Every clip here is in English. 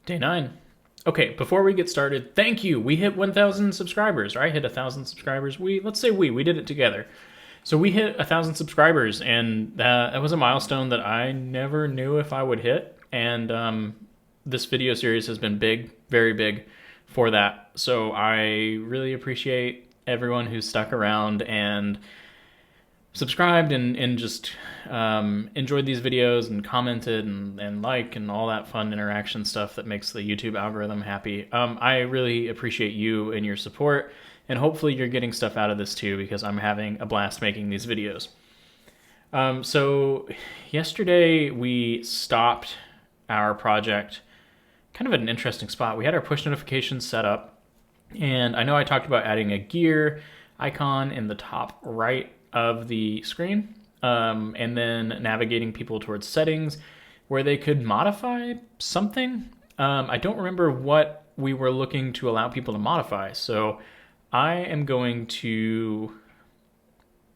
Day 9. Okay, before we get started, thank you. We hit 1,000 subscribers, or I hit 1,000 subscribers. Let's say we did it together. So we hit 1,000 subscribers, and that was a milestone that I never knew if I would hit. And this video series has been big, very big for that. So I really appreciate everyone who's stuck around and subscribed and just enjoyed these videos and commented and like and all that fun interaction stuff that makes the YouTube algorithm happy. I really appreciate you and your support, and hopefully you're getting stuff out of this too, because I'm having a blast making these videos. So yesterday we stopped our project kind of at an interesting spot. We had our push notifications set up, and I know I talked about adding a gear icon in the top right of the screen, and then navigating people towards settings where they could modify something. I don't remember what we were looking to allow people to modify, so I am going to,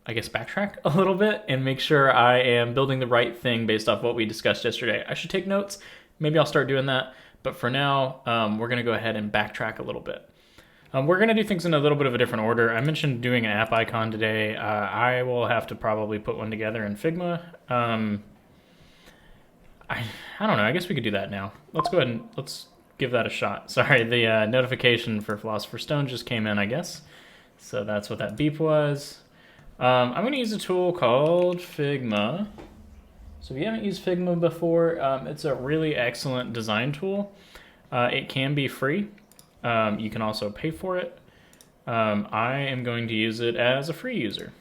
I guess, backtrack a little bit and make sure I am building the right thing based off what we discussed yesterday. I should take notes. Maybe I'll start doing that, but for now, we're going to go ahead and backtrack a little bit. We're going to do things in a little bit of a different order. I mentioned doing an app icon today. I will have to probably put one together in Figma. I don't know. I guess we could do that now. Let's go ahead and let's give that a shot. Sorry, the notification for Philosopher's Stone just came in, I guess. So that's what that beep was. I'm going to use a tool called Figma. So if you haven't used Figma before, it's a really excellent design tool. It can be free. You can also pay for it. I am going to use it as a free user.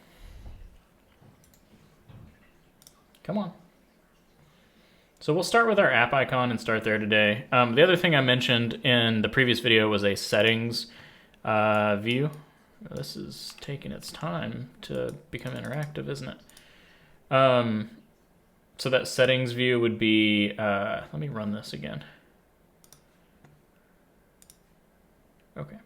Come on. So we'll start with our app icon and start there today. The other thing I mentioned in the previous video was a settings view. This is taking its time to become interactive, isn't it? So that settings view would be, let me run this again. Okay.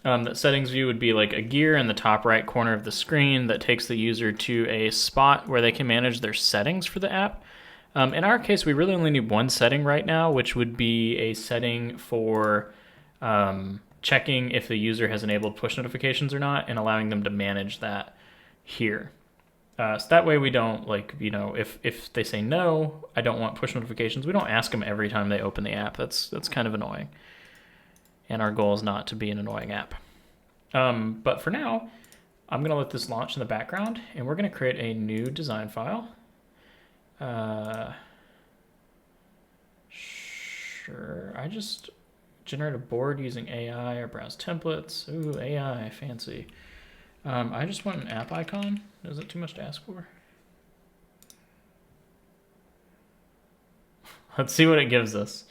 That settings view would be like a gear in the top right corner of the screen that takes the user to a spot where they can manage their settings for the app. In our case, we really only need one setting right now, which would be a setting for checking if the user has enabled push notifications or not, and allowing them to manage that here. So that way we don't, like, you know, if they say no, I don't want push notifications, we don't ask them every time they open the app. That's kind of annoying. And our goal is not to be an annoying app. But for now, I'm going to let this launch in the background, and we're going to create a new design file. Sure, I just generate a board using AI or browse templates. Ooh, AI, fancy. I just want an app icon. Is it too much to ask for? Let's see what it gives us.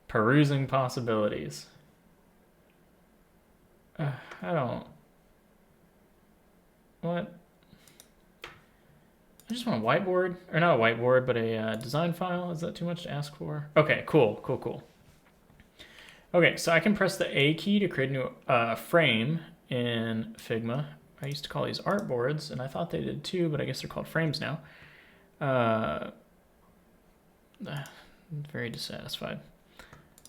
Perusing possibilities. I don't... What? I just want a whiteboard. Or not a whiteboard, but a design file. Is that too much to ask for? Okay, cool. Okay, so I can press the A key to create a new frame in Figma. I used to call these artboards, and I thought they did too, but I guess they're called frames now. Very dissatisfied.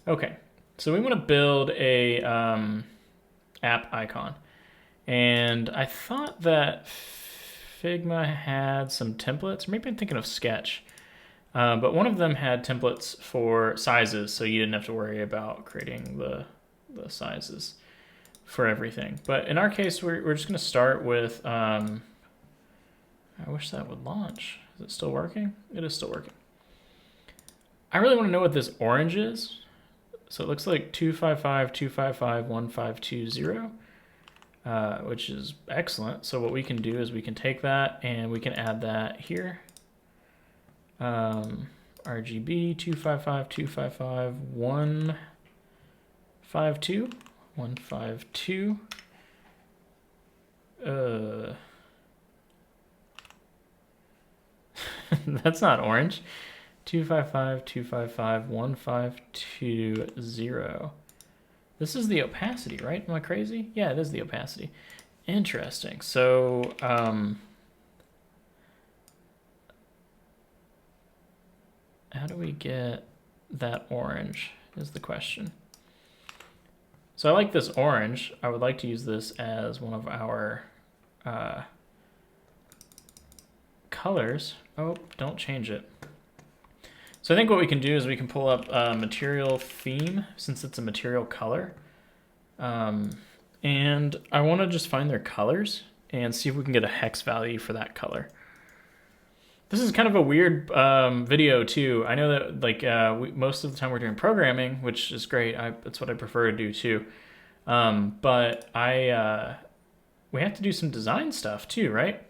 Okay, so we want to build a app icon, and I thought that Figma had some templates. Maybe I'm thinking of Sketch, but one of them had templates for sizes, so you didn't have to worry about creating the sizes for everything. But in our case, we're just going to start with, I wish that would launch. Is it still working? It is still working. I really want to know what this orange is. So it looks like 255.255.1520, which is excellent. So what we can do is we can take that and we can add that here. RGB 255.255.152. That's not orange. 255.255.1520. This is the opacity, right? Am I crazy? Yeah, it is the opacity. Interesting. So, how do we get that orange is the question. So I like this orange. I would like to use this as one of our colors. Oh, don't change it. So I think what we can do is we can pull up material theme, since it's a material color. And I want to just find their colors and see if we can get a hex value for that color. This is kind of a weird video too. I know that like most of the time we're doing programming, which is great. That's what I prefer to do too. But we have to do some design stuff too, right?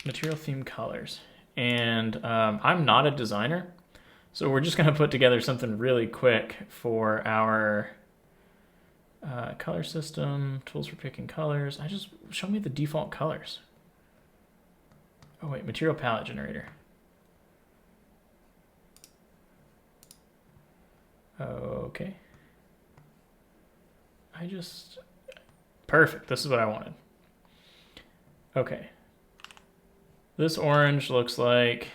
Material theme colors. And I'm not a designer, so we're just gonna put together something really quick for our color system, tools for picking colors. Show me the default colors. Oh wait, material palette generator. Okay. Perfect, this is what I wanted. Okay. This orange looks like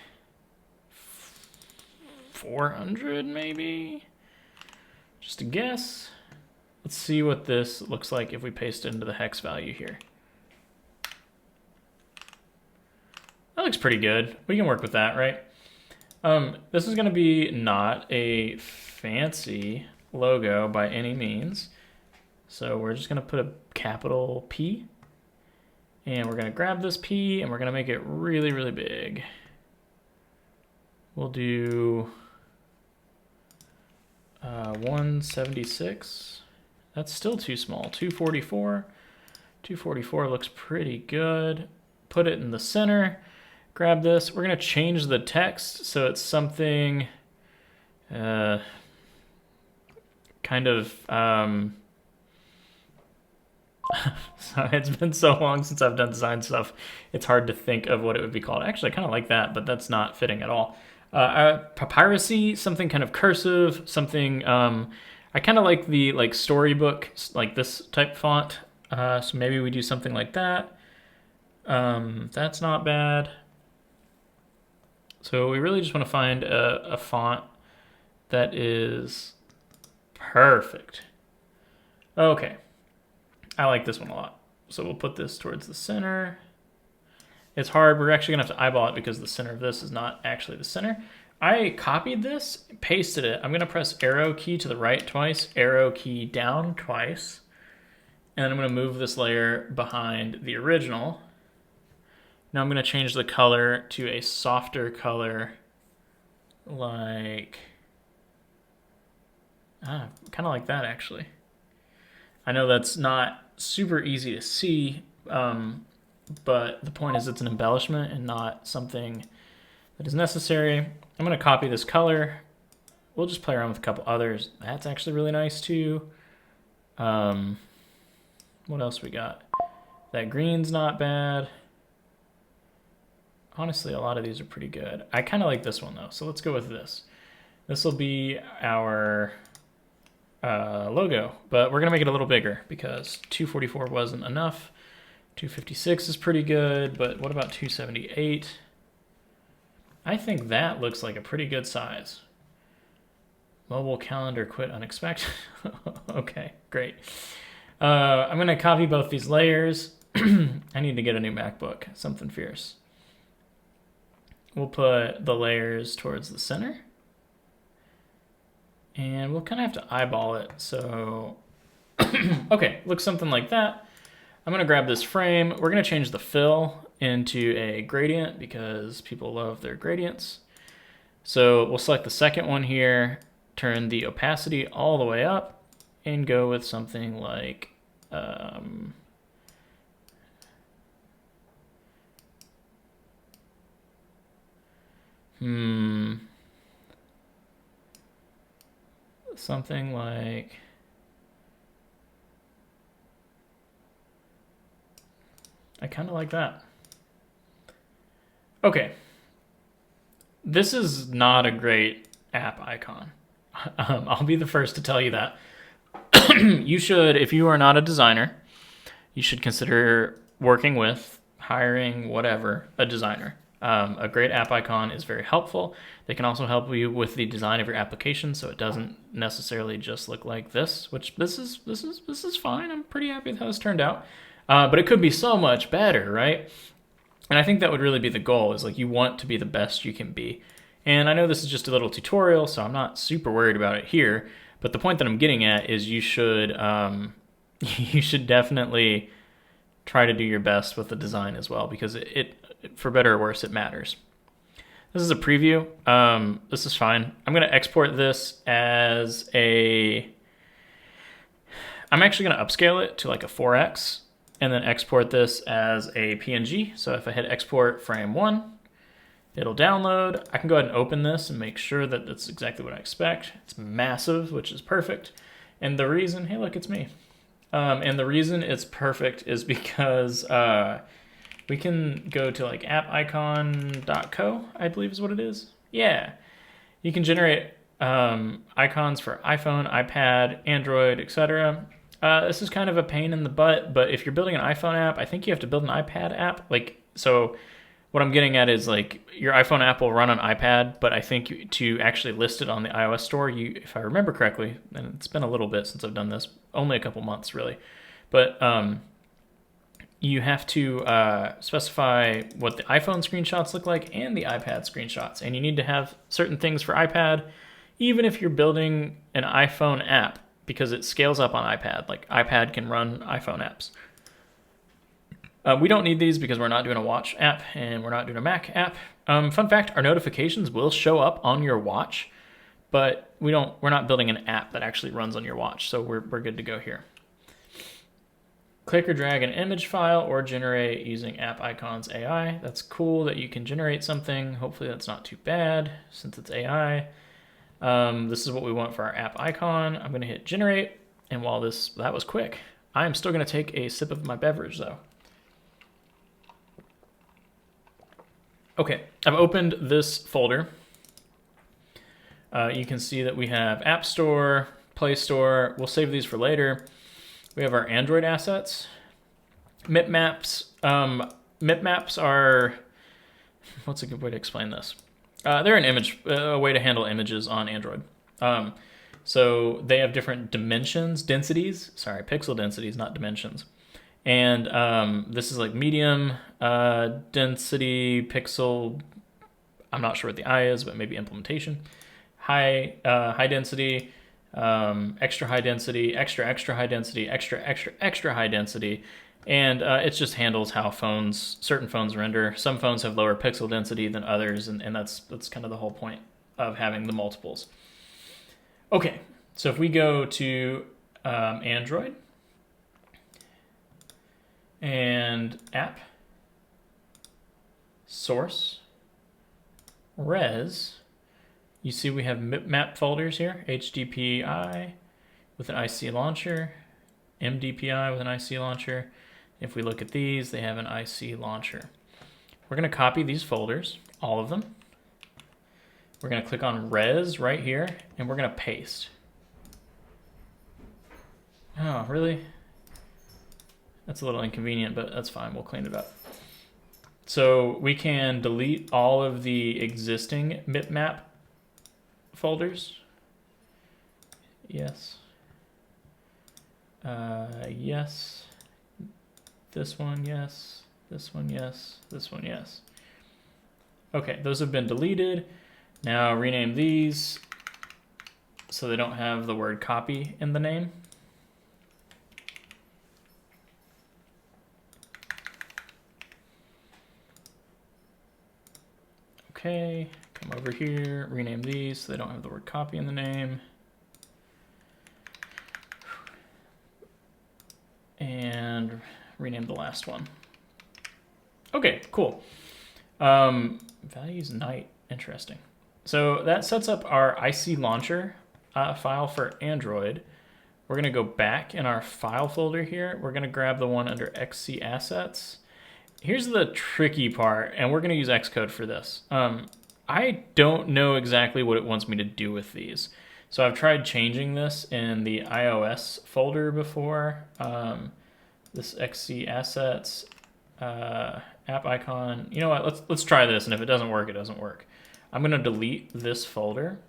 400 maybe? Just a guess. Let's see what this looks like if we paste it into the hex value here. That looks pretty good. We can work with that, right? This is gonna be not a fancy logo by any means. So we're just gonna put a capital P. And we're gonna grab this P and we're gonna make it really, really big. We'll do 176. That's still too small. 244. 244 looks pretty good. Put it in the center. Grab this. We're gonna change the text so it's something kind of so it's been so long since I've done design stuff, it's hard to think of what it would be called. Actually, I kind of like that, but that's not fitting at all. Papyrusy, something kind of cursive, something, I kind of like the storybook, like this type font. So maybe we do something like that. That's not bad. So we really just want to find a font that is perfect. Okay. I like this one a lot. So we'll put this towards the center. It's hard. We're actually going to have to eyeball it because the center of this is not actually the center. I copied this, pasted it. I'm going to press arrow key to the right twice, arrow key down twice. And then I'm going to move this layer behind the original. Now I'm going to change the color to a softer color, like, kind of like that actually. I know that's not super easy to see, but the point is it's an embellishment and not something that is necessary. I'm going to copy this color. We'll just play around with a couple others. That's actually really nice too. What else we got? That green's not bad. Honestly, a lot of these are pretty good. I kind of like this one though, so let's go with this. This will be our logo, but we're gonna make it a little bigger because 244 wasn't enough. 256 is pretty good, but what about 278? I think that looks like a pretty good size. Mobile calendar quit unexpected. Okay, great. I'm gonna copy both these layers. I need to get a new MacBook, something fierce. We'll put the layers towards the center. And we'll kind of have to eyeball it, so... Okay, looks something like that. I'm gonna grab this frame. We're gonna change the fill into a gradient because people love their gradients. So we'll select the second one here, turn the opacity all the way up, and go with something like... something like... I kind of like that. Okay. This is not a great app icon. I'll be the first to tell you that. You should, if you are not a designer, you should consider working with, hiring, whatever, a designer. A great app icon is very helpful. They can also help you with the design of your application, so it doesn't necessarily just look like this. Which this is fine. I'm pretty happy with how this turned out, but it could be so much better, right? And I think that would really be the goal. Is like you want to be the best you can be. And I know this is just a little tutorial, so I'm not super worried about it here. But the point that I'm getting at is you should you should definitely try to do your best with the design as well, because it for better or worse, it matters. This is a preview. This is fine. I'm going to export this as a... I'm actually going to upscale it to like a 4x and then export this as a PNG. So if I hit export frame 1, it'll download. I can go ahead and open this and make sure that that's exactly what I expect. It's massive, which is perfect. And the reason, hey, look, it's me. And the reason it's perfect is because we can go to like appicon.co, I believe is what it is. Yeah. You can generate icons for iPhone, iPad, Android, etc. This is kind of a pain in the butt, but if you're building an iPhone app, I think you have to build an iPad app. Like, so what I'm getting at is like your iPhone app will run on iPad, but I think to actually list it on the iOS store, you, if I remember correctly, and it's been a little bit since I've done this, only a couple months really, but you have to specify what the iPhone screenshots look like and the iPad screenshots, and you need to have certain things for iPad, even if you're building an iPhone app, because it scales up on iPad. Like iPad can run iPhone apps. We don't need these because we're not doing a watch app and we're not doing a Mac app. Fun fact, our notifications will show up on your watch, but we're not building an app that actually runs on your watch, so we're good to go here. Click or drag an image file or generate using App Icons AI. That's cool that you can generate something. Hopefully that's not too bad since it's AI. This is what we want for our app icon. I'm gonna hit generate, and while that was quick, I'm still gonna take a sip of my beverage though. Okay, I've opened this folder. You can see that we have App Store, Play Store. We'll save these for later. We have our Android assets. Mipmaps. Mipmaps are, what's a good way to explain this? They're an image, a way to handle images on Android. So they have different dimensions, densities. Sorry, pixel densities, not dimensions. And this is like medium density pixel. I'm not sure what the I is, but maybe implementation. High density, extra high density, extra high density, extra high density. And it just handles how certain phones render. Some phones have lower pixel density than others, and that's kind of the whole point of having the multiples. Okay, so if we go to Android, and app, source, res, you see we have map folders here, HDPI with an IC launcher, MDPI with an IC launcher. If we look at these, they have an IC launcher. We're going to copy these folders, all of them. We're going to click on res right here, and we're going to paste. Oh, really? That's a little inconvenient, but that's fine. We'll clean it up. So we can delete all of the existing bitmap folders. Yes. Yes. This one, yes. This one, yes. This one, yes. Okay, those have been deleted. Now rename these so they don't have the word copy in the name. Okay, come over here, rename these so they don't have the word copy in the name. And rename the last one. Okay, cool. Values night, interesting. So that sets up our IC launcher file for Android. We're gonna go back in our file folder here. We're gonna grab the one under XC assets. Here's the tricky part, and we're gonna use Xcode for this. I don't know exactly what it wants me to do with these. So I've tried changing this in the iOS folder before. This XC assets, app icon. You know what? Let's try this, and if it doesn't work, it doesn't work. I'm gonna delete this folder,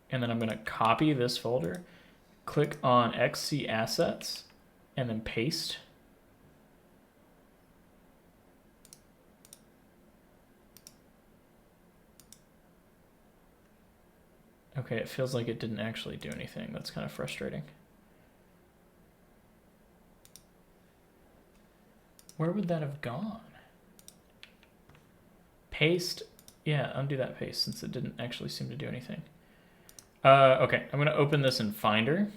and then I'm gonna copy this folder, click on XC assets, and then paste. Okay, it feels like it didn't actually do anything. That's kind of frustrating. Where would that have gone? Paste. Yeah, undo that paste since it didn't actually seem to do anything. Okay, I'm going to open this in Finder.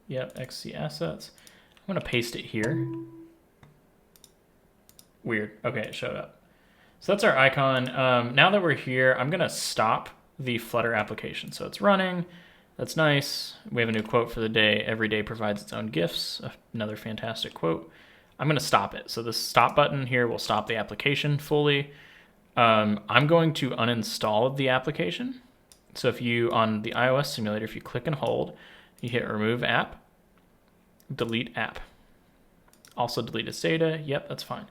Yep, XC assets. I'm going to paste it here. Weird. Okay, it showed up. So that's our icon. Now that we're here, I'm going to stop the Flutter application. So it's running. That's nice. We have a new quote for the day. Every day provides its own gifts. Another fantastic quote. I'm going to stop it. So this stop button here will stop the application fully. I'm going to uninstall the application. So if you, on the iOS simulator, if you click and hold, you hit remove app, delete app. Also delete its data. Yep, that's fine.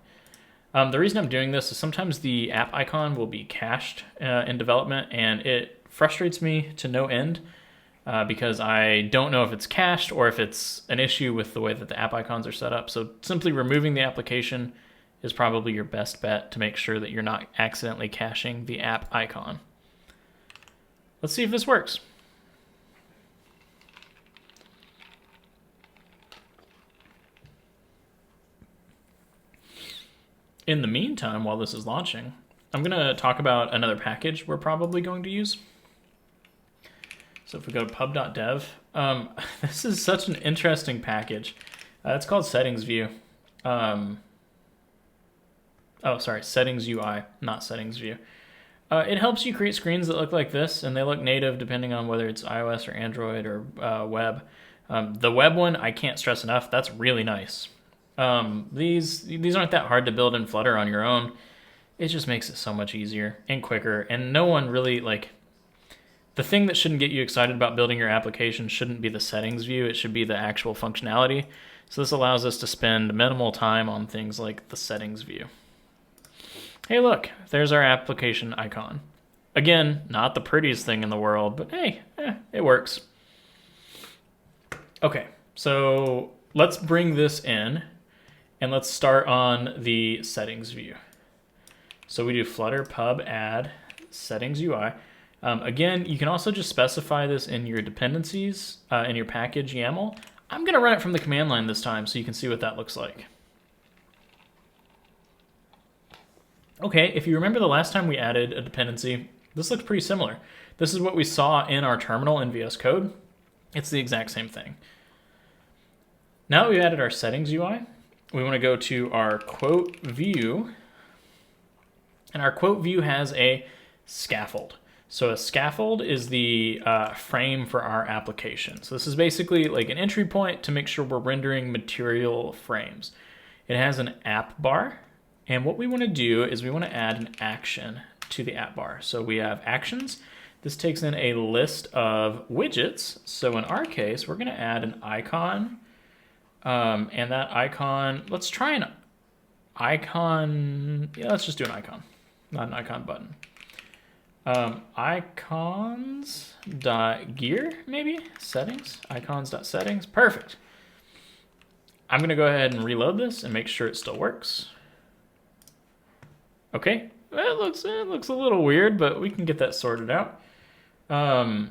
The reason I'm doing this is sometimes the app icon will be cached in development, and it frustrates me to no end because I don't know if it's cached or if it's an issue with the way that the app icons are set up. So simply removing the application is probably your best bet to make sure that you're not accidentally caching the app icon. Let's see if this works. In the meantime, while this is launching, I'm going to talk about another package we're probably going to use. So if we go to pub.dev, this is such an interesting package. It's called settings view. Oh, sorry, settings UI, not settings view. It helps you create screens that look like this, and they look native depending on whether it's iOS or Android or web. The web one, I can't stress enough, that's really nice. These aren't that hard to build in Flutter on your own. It just makes it so much easier and quicker, and no one really, like, the thing that shouldn't get you excited about building your application shouldn't be the settings view, it should be the actual functionality. So this allows us to spend minimal time on things like the settings view. Hey look, there's our application icon. Again, not the prettiest thing in the world, but hey, it works. Okay, so let's bring this in and let's start on the settings view. So we do flutter pub add settings UI. Again, you can also just specify this in your dependencies, in your package YAML. I'm gonna run it from the command line this time so you can see what that looks like. Okay, if you remember the last time we added a dependency, this looks pretty similar. This is what we saw in our terminal in VS Code. It's the exact same thing. Now that we've added our settings UI, we want to go to our quote view, and our quote view has a scaffold. So a scaffold is the frame for our application. So this is basically like an entry point to make sure we're rendering material frames. It has an app bar, and what we want to do is we want to add an action to the app bar. So we have actions. This takes in a list of widgets. So in our case, we're going to add an icon. And that icon, let's try an icon. Yeah, let's just do an icon, not an icon button. Icons.gear, maybe? Settings, icons.settings, perfect. I'm going to go ahead and reload this and make sure it still works. Okay, it looks a little weird, but we can get that sorted out. I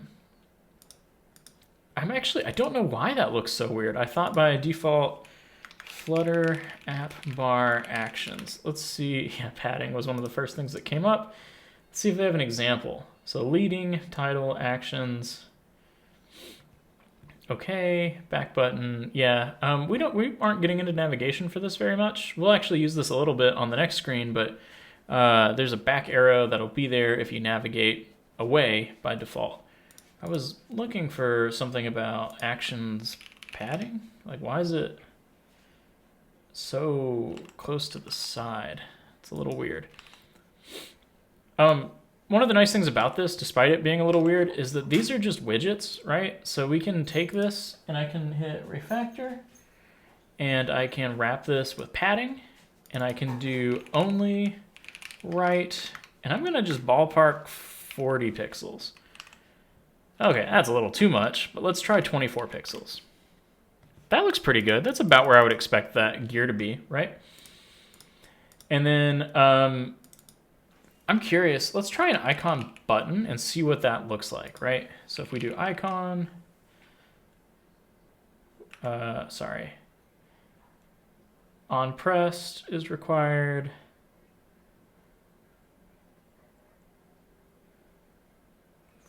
don't know why that looks so weird. I thought by default, Flutter app bar actions. Let's see, yeah, padding was one of the first things that came up. Let's see if they have an example. So leading, title, actions. Okay, back button, yeah. We aren't getting into navigation for this very much. We'll actually use this a little bit on the next screen, but there's a back arrow that'll be there if you navigate away by default. I was looking for something about actions padding. Like, why is it so close to the side? It's a little weird. One of the nice things about this, despite it being a little weird, is that these are just widgets, right? So we can take this and I can hit refactor and I can wrap this with padding and I can do only right, and I'm gonna just ballpark 40 pixels. Okay, that's a little too much, but let's try 24 pixels. That looks pretty good. That's about where I would expect that gear to be, right? And then I'm curious, let's try an icon button and see what that looks like, right? So if we do icon, on pressed is required.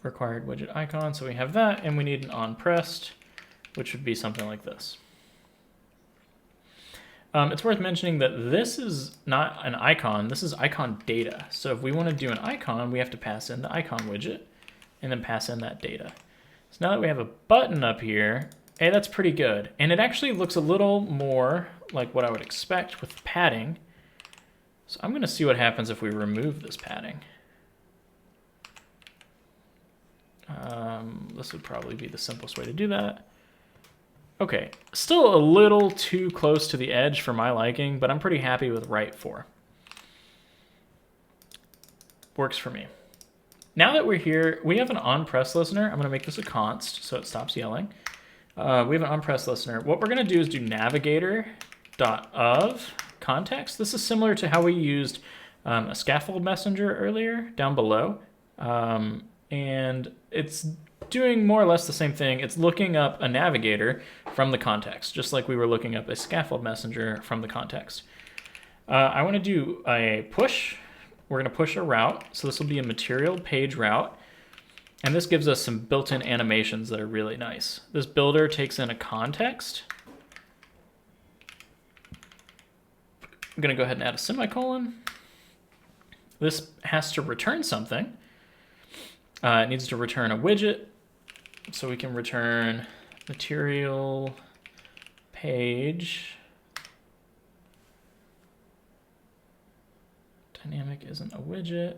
Required widget icon, so we have that, and we need an on pressed, which would be something like this. It's worth mentioning that this is not an icon, this is icon data. So if we want to do an icon, we have to pass in the icon widget and then pass in that data. So now that we have a button up here, hey, that's pretty good. And it actually looks a little more like what I would expect with padding. So I'm going to see what happens if we remove this padding. This would probably be the simplest way to do that. Okay, still a little too close to the edge for my liking, but I'm pretty happy with right 4. Works for me. Now that we're here, we have an on-press listener. I'm going to make this a const so it stops yelling. We have an on-press listener. What we're going to do is do navigator.of context. This is similar to how we used a scaffold messenger earlier down below. And it's doing more or less the same thing. It's looking up a navigator from the context, just like we were looking up a scaffold messenger from the context. I want to do a push. We're going to push a route. So this will be a material page route. And this gives us some built-in animations that are really nice. This builder takes in a context. I'm going to go ahead and add a semicolon. This has to return something. It needs to return a widget. So we can return material page. Dynamic isn't a widget.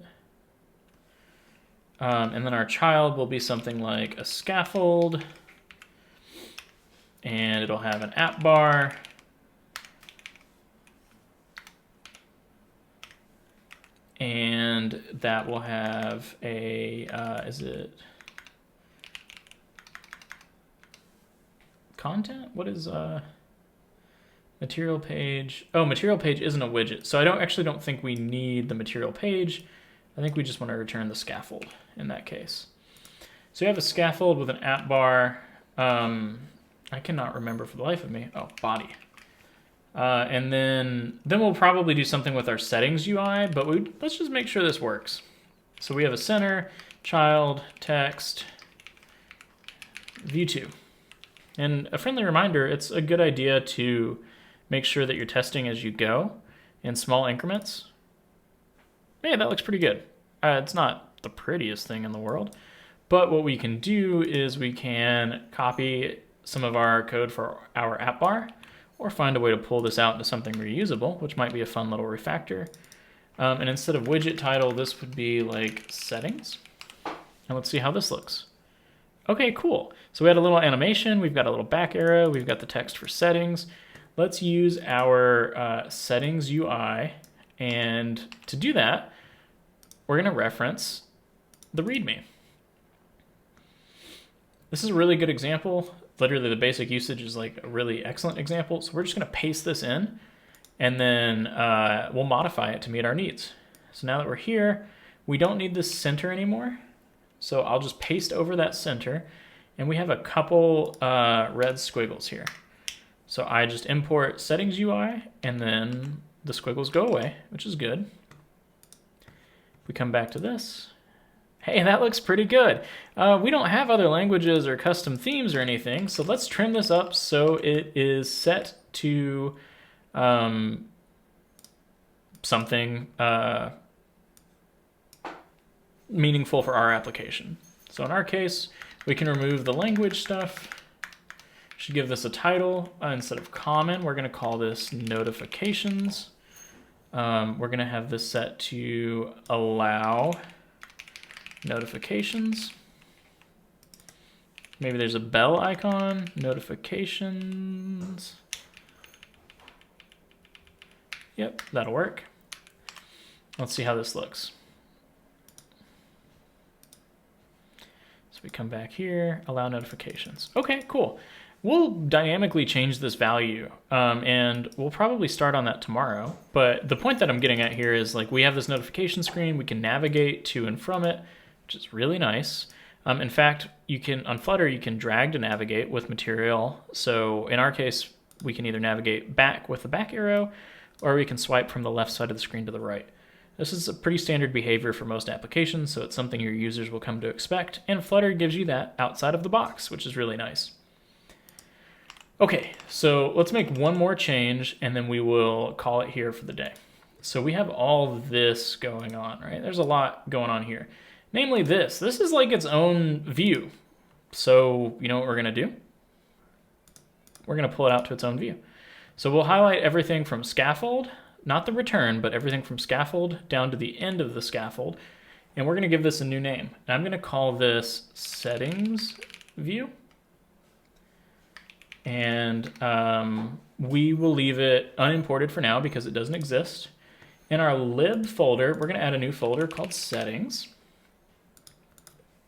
And then our child will be something like a scaffold. And it'll have an app bar. And that will have a, is it content? What is material page? Oh, material page isn't a widget. So I don't think we need the material page. I think we just want to return the scaffold in that case. So you have a scaffold with an app bar. I cannot remember for the life of me. Oh, body. And then we'll probably do something with our settings UI, but let's just make sure this works. So we have a center, child, text, view 2. And a friendly reminder, it's a good idea to make sure that you're testing as you go in small increments. Hey, that looks pretty good. It's not the prettiest thing in the world, but what we can do is we can copy some of our code for our app bar, or find a way to pull this out into something reusable, which might be a fun little refactor. And instead of widget title, this would be like settings. And let's see how this looks. Okay, cool. So we had a little animation, we've got a little back arrow, we've got the text for settings. Let's use our settings UI, and to do that, we're gonna reference the README. This is a really good example. Literally the basic usage is like a really excellent example. So we're just gonna paste this in, and then we'll modify it to meet our needs. So now that we're here, we don't need this center anymore. So I'll just paste over that center, and we have a couple red squiggles here. So I just import settings UI, and then the squiggles go away, which is good. If we come back to this, hey, that looks pretty good. We don't have other languages or custom themes or anything, so let's trim this up so it is set to something meaningful for our application. So in our case, we can remove the language stuff. Should give this a title. Instead of common, we're going to call this notifications. We're going to have this set to allow notifications. Maybe there's a bell icon, notifications. Yep, that'll work. Let's see how this looks. So we come back here, allow notifications. Okay, cool. We'll dynamically change this value, and we'll probably start on that tomorrow. But the point that I'm getting at here is like we have this notification screen, we can navigate to and from it, which is really nice. In fact, you can on Flutter, you can drag to navigate with material. So in our case, we can either navigate back with the back arrow, or we can swipe from the left side of the screen to the right. This is a pretty standard behavior for most applications, so it's something your users will come to expect, and Flutter gives you that outside of the box, which is really nice. Okay, so let's make one more change, and then we will call it here for the day. So we have all of this going on, right? There's a lot going on here. Namely this. This is like its own view. So you know what we're going to do? We're going to pull it out to its own view. So we'll highlight everything from scaffold, not the return, but everything from scaffold down to the end of the scaffold. And we're going to give this a new name. And I'm going to call this settings view. And we will leave it unimported for now because it doesn't exist. In our lib folder, we're going to add a new folder called settings.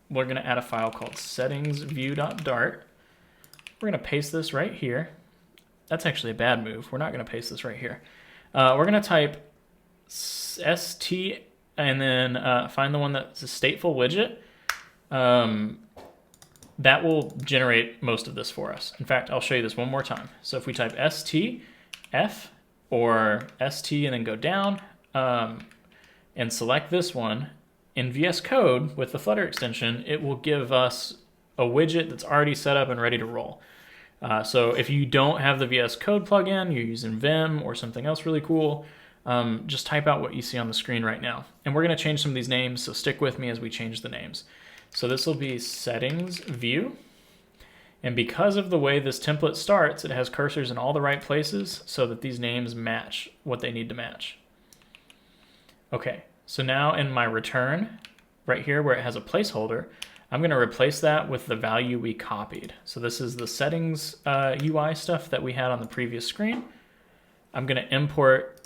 We're going to add a file called settingsview.dart. We're going to paste this right here. That's actually a bad move. We're not going to paste this right here. We're going to type st and then find the one that's a stateful widget. That will generate most of this for us. In fact, I'll show you this one more time. So if we type st, f, or st and then go down and select this one, in VS Code with the Flutter extension, it will give us a widget that's already set up and ready to roll. So if you don't have the VS Code plugin, you're using Vim or something else really cool, just type out what you see on the screen right now. And we're going to change some of these names, so stick with me as we change the names. So this will be settings view. And because of the way this template starts, it has cursors in all the right places so that these names match what they need to match. Okay, so now in my return, right here where it has a placeholder, I'm going to replace that with the value we copied. So this is the settings UI stuff that we had on the previous screen. I'm going to import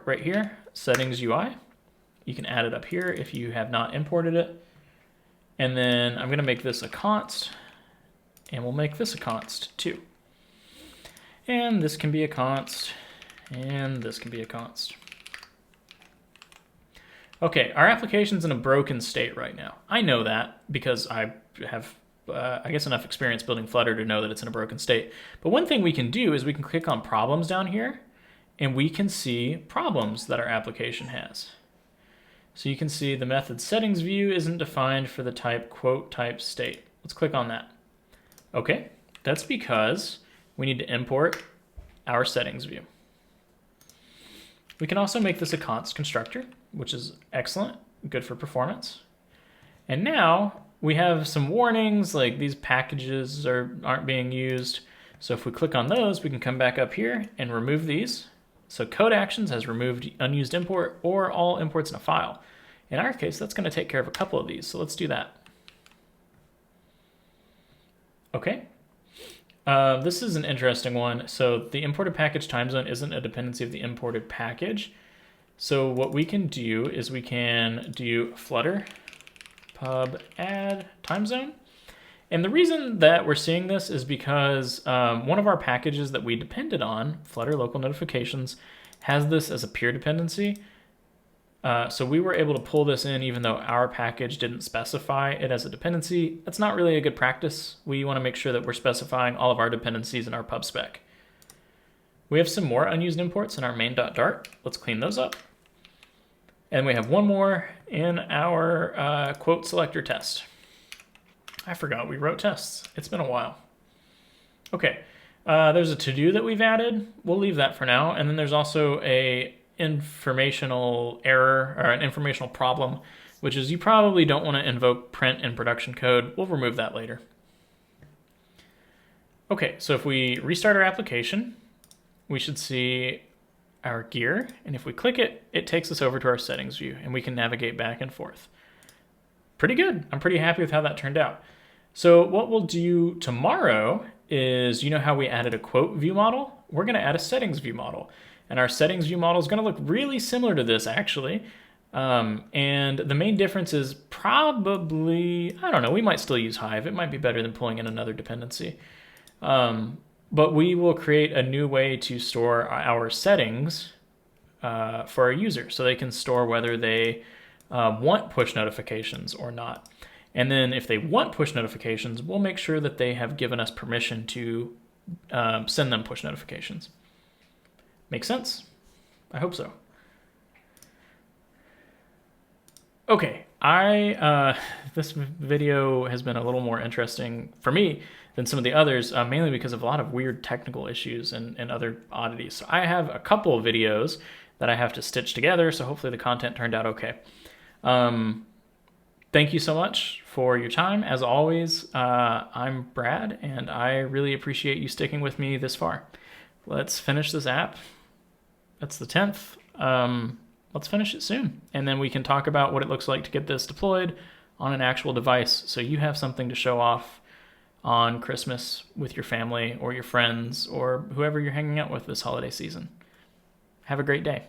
right here, settings UI. You can add it up here if you have not imported it. And then I'm going to make this a const, and we'll make this a const too. And this can be a const, and this can be a const. Okay, our application's in a broken state right now. I know that because I have, I guess, enough experience building Flutter to know that it's in a broken state. But one thing we can do is we can click on problems down here, and we can see problems that our application has. So you can see the method settings view isn't defined for the type quote type state. Let's click on that. Okay, that's because we need to import our settings view. We can also make this a const constructor, which is excellent, good for performance. And now we have some warnings, like these packages aren't being used. So if we click on those, we can come back up here and remove these. So code actions has removed unused import or all imports in a file. In our case, that's going to take care of a couple of these. So let's do that. Okay. This is an interesting one. So the imported package time zone isn't a dependency of the imported package. So what we can do is we can do flutter pub add time zone. And the reason that we're seeing this is because one of our packages that we depended on, Flutter local notifications, has this as a peer dependency. So we were able to pull this in even though our package didn't specify it as a dependency. That's not really a good practice. We want to make sure that we're specifying all of our dependencies in our pub spec. We have some more unused imports in our main.dart. Let's clean those up. And we have one more in our quote selector test. I forgot we wrote tests. It's been a while. Okay, there's a to-do that we've added. We'll leave that for now. And then there's also a informational error or an informational problem, which is you probably don't want to invoke print in production code. We'll remove that later. Okay, so if we restart our application, we should see our gear. And if we click it, it takes us over to our settings view and we can navigate back and forth. Pretty good. I'm pretty happy with how that turned out. So what we'll do tomorrow is, you know how we added a quote view model? we're going to add a settings view model. And our settings view model is going to look really similar to this, actually. And the main difference is probably, I don't know, we might still use Hive. It might be better than pulling in another dependency. But we will create a new way to store our settings for our users, so they can store whether they want push notifications or not. And then if they want push notifications, we'll make sure that they have given us permission to send them push notifications. Make sense? I hope so. Okay, this video has been a little more interesting for me than some of the others, mainly because of a lot of weird technical issues and other oddities. So I have a couple of videos that I have to stitch together, so hopefully the content turned out okay. Thank you so much for your time. As always, I'm Brad, and I really appreciate you sticking with me this far. Let's finish this app. That's the 10th. Let's finish it soon, and then we can talk about what it looks like to get this deployed on an actual device, so you have something to show off on Christmas with your family or your friends or whoever you're hanging out with this holiday season. Have a great day.